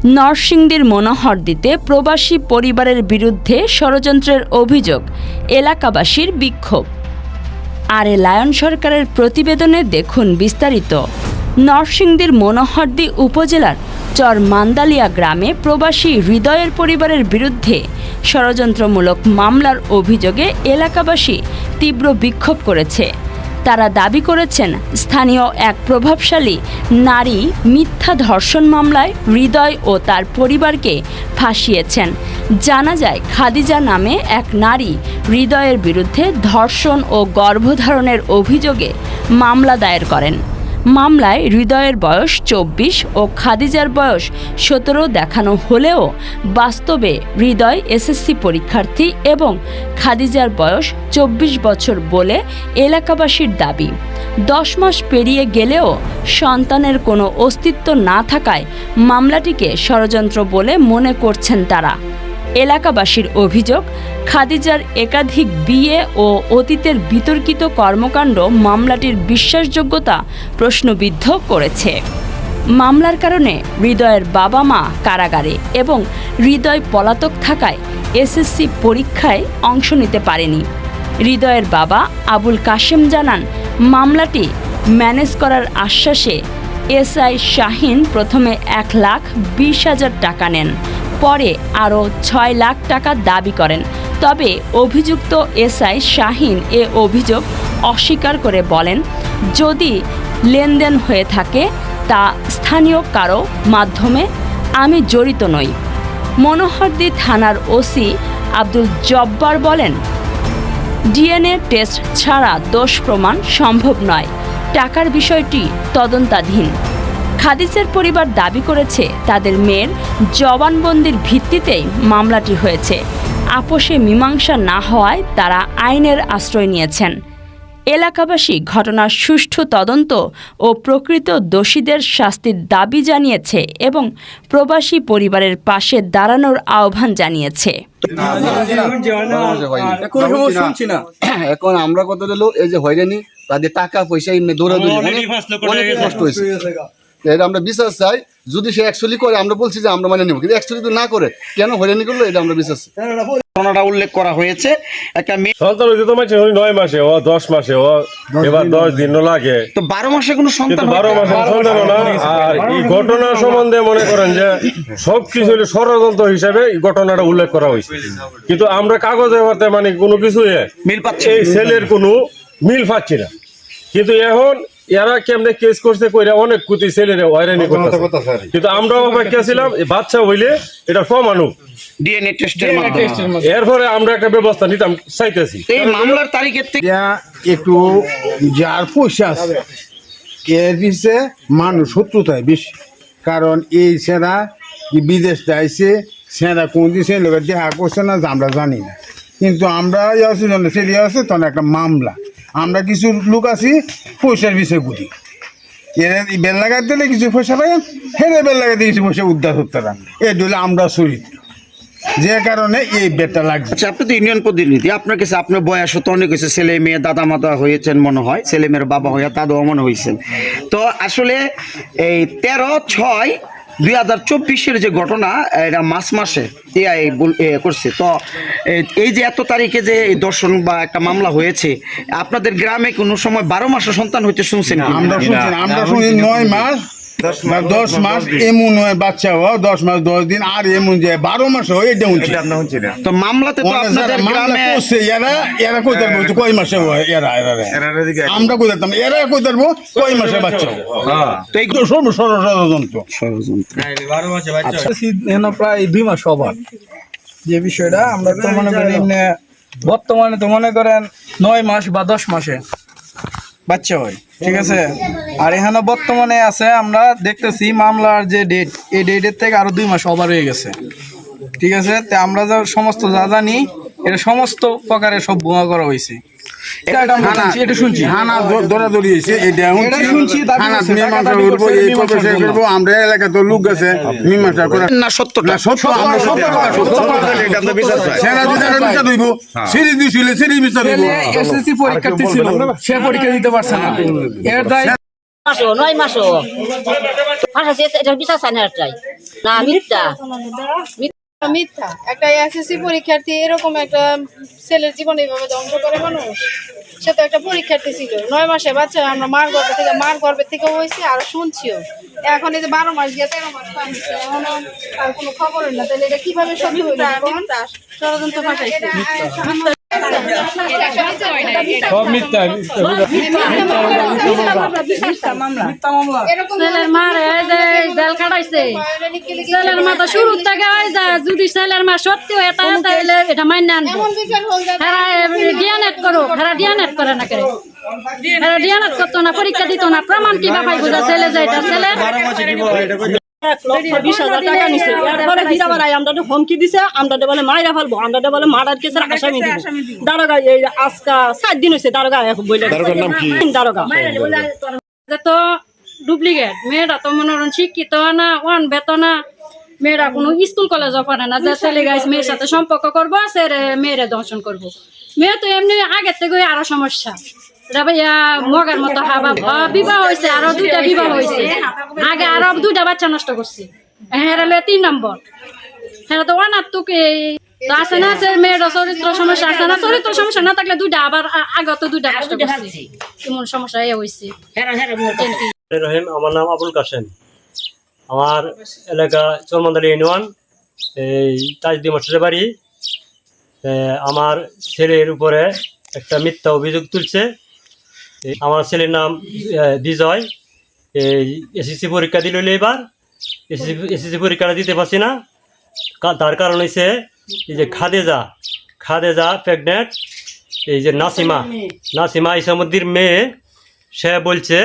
নরসিংদীর মনোহরদীতে প্রবাসী পরিবারের বিরুদ্ধে ষড়যন্ত্রের অভিযোগ, এলাকাবাসীর বিক্ষোভ। আরে লায়ন সরকারের প্রতিবেদনে দেখুন বিস্তারিত। নরসিংদীর মনোহরদী উপজেলার চর মান্দালিয়া গ্রামে প্রবাসী হৃদয়ের পরিবারের বিরুদ্ধে ষড়যন্ত্রমূলক মামলার অভিযোগে এলাকাবাসী তীব্র বিক্ষোভ করেছে। তারা দাবি করেছেন, স্থানীয় এক প্রভাবশালী নারী মিথ্যা ধর্ষণ মামলায় হৃদয় ও তার পরিবারকে ফাঁসিয়েছেন। জানা যায়, খাদিজা নামে এক নারী হৃদয়ের বিরুদ্ধে ধর্ষণ ও গর্ভধারণের অভিযোগে মামলা দায়ের করেন। মামলায় হৃদয়ের বয়স 24 ও খাদিজার বয়স 17 দেখানো হলেও বাস্তবে হৃদয় এসএসসি পরীক্ষার্থী এবং খাদিজার বয়স 24 বছর বলে এলাকাবাসীর দাবি। 10 মাস পেরিয়ে গেলেও সন্তানের কোনো অস্তিত্ব না থাকায় মামলাটিকে ষড়যন্ত্র বলে মনে করছেন তারা। এলাকাবাসীর অভিযোগ, খাদিজার একাধিক বিয়ে ও অতীতের বিতর্কিত কর্মকাণ্ড মামলাটির বিশ্বাসযোগ্যতা প্রশ্নবিদ্ধ করেছে। মামলার কারণে হৃদয়ের বাবা মা কারাগারে এবং হৃদয় পলাতক থাকায় এসএসসি পরীক্ষায় অংশ নিতে পারেনি। হৃদয়ের বাবা আবুল কাশেম জানান, মামলাটি ম্যানেজ করার আশ্বাসে এসআই শাহিন প্রথমে 1,20,000 টাকা নেন, পরে আরও 6 লাখ টাকা দাবি করেন। তবে অভিযুক্ত এসআই শাহিন এ অভিযোগ অস্বীকার করে বলেন, যদি লেনদেন হয়ে থাকে তা স্থানীয় কারো মাধ্যমে, আমি জড়িত নই। মনোহরদী থানার ওসি আব্দুল জব্বার বলেন, ডিএনএ টেস্ট ছাড়া দোষ প্রমাণ সম্ভব নয়। টাকার বিষয়টি তদন্তাধীন। খাদিজার পরিবার দাবি করেছে, তাদের মেয়ের জবানবন্দির ভিত্তিতেই মামলাটি হয়েছে। আপোষে মীমাংসা না হওয়ায় তারা আইনের আশ্রয় নিয়েছেন। এলাকাবাসী ঘটনার সুষ্ঠু তদন্ত ও প্রকৃত দোষীদের শাস্তির দাবি জানিয়েছে এবং প্রবাসী পরিবারের পাশে দাঁড়ানোর আহ্বান জানিয়েছে। এখন আমরা কত দিল এই যে হয়রানি, তাদের টাকা পয়সা দৌড়াদৌড়ি অনেক কষ্ট হয়েছে। এটা আমরা বিশ্বাস চাই, যদি সে অ্যাকচুয়ালি করে আমরা বলছি যে আমরা মানে নেব, কিন্তু অ্যাকচুয়ালি তো না করে কেন হয়রানি করলো এটা আমরা বিশ্বাস চাই। ঘটনাটা উল্লেখ করা হয়েছে, একটা সন্তান হইতে তো মাঝে 9 মাসে, ও 10 মাসে, ও এবার 10 দিনও লাগে, তো 12 মাসে কোনো সন্তান, 12 মাসে সন্তান না। আর এই ঘটনা সম্বন্ধে মনে করেন যে সবকিছু ষড়যন্ত্র হিসাবে এই ঘটনাটা উল্লেখ করা হয়েছে, কিন্তু আমরা কাগজে হাতে মানে কোনো কিছু মিল পাচ্ছি, এই ছেলের কোনো মিল পাচ্ছি না। কিন্তু এখন এরা কেমনে কেস করছে কইরা অনেক কুতি ছেলেরে হয়রানি করতেছে, কিন্তু আমরা অপেক্ষা ছিলাম বাচ্চা হইলে এটা প্রমাণ ডিএনএ টেস্টের মাধ্যমে, এরপরে আমরা একটা ব্যবস্থা নিতাম চাইতেছি। এই মামলার তারিখের থেকে একটু যার পয়সা আছে এর পিছে মানুষ শত্রুতায় বেশি, কারণ এই সেরা বিদেশ যাইছে, সেরা কোন দিছে লোকের দেখা করছে না আমরা জানি না, কিন্তু আমরা ছেলে আছে তখন একটা মামলা, আমরা কিছু লোক আছি পয়সার বিষয়ে বুঝি, এরা বেল লাগাই দিলে কিছু পয়সা পাই, হেরে বেল লাগাই দিয়ে কিছু পয়সা উদ্ধার করতে না, এই দিলে আমরা চরিত্র, যে কারণে এই বেটটা লাগছে। আচ্ছা, আপনি তো ইউনিয়ন প্রতিনিধি, আপনার কাছে আপনার বয়স তো অনেক হয়েছে, ছেলে মেয়ে দাদা মাতা হয়েছেন মনে হয়, ছেলে মেয়ের বাবা হয়ে দাদাও মনে হয়েছেন, তো আসলে এই 13/6/2024 যে ঘটনা, এটা মাসে এআই করছে, তো এই যে এত তারিখে যে এই দর্শন বা একটা মামলা হয়েছে, আপনাদের গ্রামে কোনো সময় 12 মাসে সন্তান হইতে শুনছেন? আমরা শুনছি 9 মাস 10 মাস এমন হয় বাচ্চা হওয়া, 10 মাস 10 দিন, আর এমন যে 12 মাস হয় এটা শুনছি। তো মামলাতে তো আপনাদের গ্রামে এরা কই পারবো কয় মাসে হয়, আমরা কই পারতাম, এরা কই পারবো কয় মাসে বাচ্চা, তো এই তো ষড়যন্ত্র। প্রায় 2 মাস হবার যে বিষয়টা আমরা তো মনে করি বর্তমানে তো মনে করেন 9 মাস বা 10 মাসে বাচ্চা হয়, ঠিক আছে। আর এখানে বর্তমানে আছে, আমরা দেখতেছি মামলার যে ডেট, এই ডেটের থেকে আরো 2 মাস ওভার হয়ে গেছে, ঠিক আছে। তো আমরা যা সমস্ত যা জানি, এটা সমস্ত প্রকারের সব ভুয়া করা হয়েছে, এটা শুনছি, দৌড়াদৌড়ি হয়েছে, এটা শুনছি, আমরা এলাকায় তো লোক গেছে মীমাংসা করে না, সত্য না, সত্য এসএসসি পরীক্ষার্থী ছিল, সে পরীক্ষা দিতে পারছে না, এর দায় মাসও 9 মাসও ফাঁসাইছে, এটা বিশ্বাস হয় না এটাই না মিথ্যা। মিথ্যা একটা এসএসসি পরীক্ষার্থী এরকম একটা ছেলের জীবন এইভাবে ধ্বংস করে মানুষ? সে তো একটা পরীক্ষার্থী ছিল, 9 মাসে বাচ্চা, আমরা মার গর্ভে থেকে হয়েছে আর শুনছিও। এখন এই যে 12 মাস গিয়ে 13 মাস পাইছে, এখন আর কোনো খবরের না। তাহলে এটা কিভাবে সত্যি হইল? ষড়যন্ত্র ফাঁসাইছে। সব মিথ্যা ছেলের মারে যে জেল খাটাইছে, ছেলের মা তো শুরু থেকে হয় যা, যদি ছেলের মা সত্যি হয় তাহলে এটা মাইনে আনবো। হেরা ডিএনএ করো, হেরা ডিএনএ করে না করে, হেরা ডিএনএ করতো না, পরীক্ষা দিত না, প্রমাণ কি বাপাই বোঝা ছেলে যে এটা ছেলে। 1,20,000 টাকা নিছে, এরপরে হীরাবাড়ায় আমরা হুমকি দিছে, আমরা বলে মাইরা ফেলবো, আমরা বলে মার্ডার কেসের আসামি দিব। দারোগা এই আজকা 7 দিন হয়েছে দারোগা বইলে, দারোগা যে তো ডুপ্লিকেট। মেয়েরা তো মনে করেন শিক্ষিত না, ওয়ান বেত না, মেয়েরা কোনো স্কুল কলেজও পড়ে না, যে ছেলে গাইছে মেয়ের সাথে সম্পর্ক করবো, সে মেয়েরা দর্শন করবো। মেয়ে তো এমনি আগের থেকে আরো সমস্যা, মগার মতো হাবা। বিবাহ হয়েছে, আরো 2টা বিবাহ হয়েছে, আগে আরো 2টা বাচ্চা নষ্ট করছে। হ্যাঁ 3 নম্বর, হ্যাঁ তো অনাত্মক আছে না, মেয়েরা চরিত্র সমস্যা আছে না, চরিত্র সমস্যা না থাকলে 2টা আবার আগে তো 2টা নষ্ট করছে। এমন সমস্যা এ হয়েছে। রহিম, আমার নাম আবুল কাসেম। আমার এলাকা চরমন্দালি ইউনিয়ন, এই তাজদি মাস্টারের বাড়ি। আমার ছেলের উপরে একটা মিথ্যা অভিযোগ তুলছে। আমার ছেলের নাম বিজয়, এই এসএসসি পরীক্ষা দিল এবার, এসএসসি পরীক্ষাটা দিতে পারছি না। তার কারণ হয়েছে এই যে খাদেজা প্রেগনেন্ট, এই যে নাসিমা ইসামুদ্দির মেয়ে, সে বলছে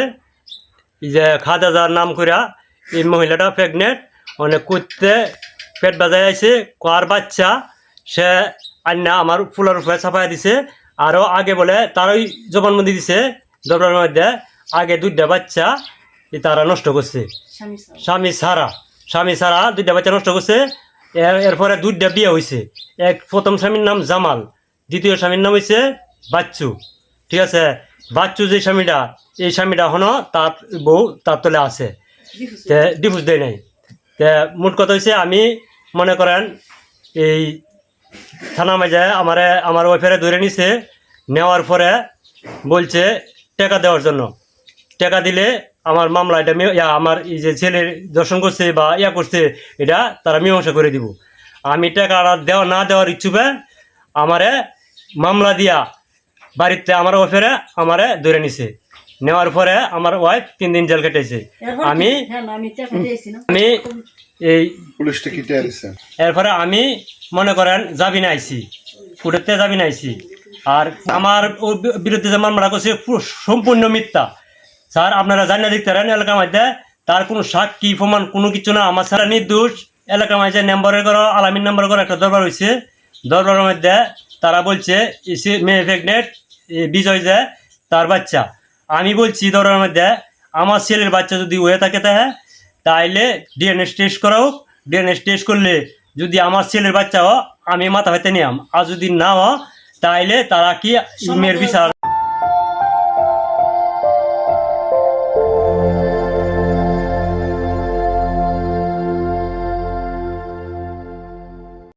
যে খাদেজার নাম কইরা এই মহিলাটা প্রেগনেন্ট, অনেক করতে পেট বাজায় আছে, কার বাচ্চা সে আন্না আমার ফুলার উপরে ছাপাই দিছে। আরও আগে বলে তারই জবানবন্দি দিছে, দরবারের মধ্যে আগে 2টা বাচ্চা তারা নষ্ট করছে, স্বামী সারা 2টা বাচ্চা নষ্ট করছে। এরপরে 2টা বিয়ে হয়েছে। প্রথম স্বামীর নাম জামাল, দ্বিতীয় স্বামীর নাম হয়েছে বাচ্চু। ঠিক আছে, বাচ্চু যে স্বামীটা, এই স্বামীটা হনো তার বউ তার তলে আছে, ডিভোর্স দেয় নাই। মোট কথা হয়েছে, আমি মনে করেন এই থানা মাঝে আমার ওয়াইফারে ধরে নিছে, নেওয়ার পরে বলছে টাকা দেওয়ার জন্য। টাকা দিলে আমার মামলা এটা আমার এই যে ছেলের দর্শন করছে বা করছে, এটা তারা মীমাংসা করে দিব। আমি টাকা না দেওয়ার ইচ্ছুকে আমারে মামলা দিয়া বাড়িতে আমার ওয়াইফারে আমারে ধরে নিছে। নেওয়ার পরে আমার ওয়াইফ 3 দিন জেল কেটেছে। আমি এই এরপরে আমি মনে করেন জামিনে আইছি, কোর্টেতে জামিনে আইছি। আর আমার বিরুদ্ধে যে মামলা করছে সম্পূর্ণ মিথ্যা। স্যার আপনারা জানিয়ে দেখতে পারেন, এলাকার মধ্যে তার কোনো সাক্ষী প্রমাণ কোনো কিছু না। আমার ছাড়া নির্দোষ। এলাকার মধ্যে নম্বরের করো, আলামিন নম্বরের করো একটা দরবার হয়েছে, দরবারের মধ্যে তারা বলছে মেয়ে প্রেগনেন্ট, বিজয় যে তার বাচ্চা। আমি বলছি দরবারের মধ্যে আমার ছেলের বাচ্চা যদি হয়ে থাকে তাইলে ডিএনএ টেস্ট করা হোক। ডিএনএ টেস্ট করলে যদি আমার ছেলের বাচ্চা আমি মাথা হইতে নিয়াম, আর যদি না তাইলে তারা কি মেয়ের বিচার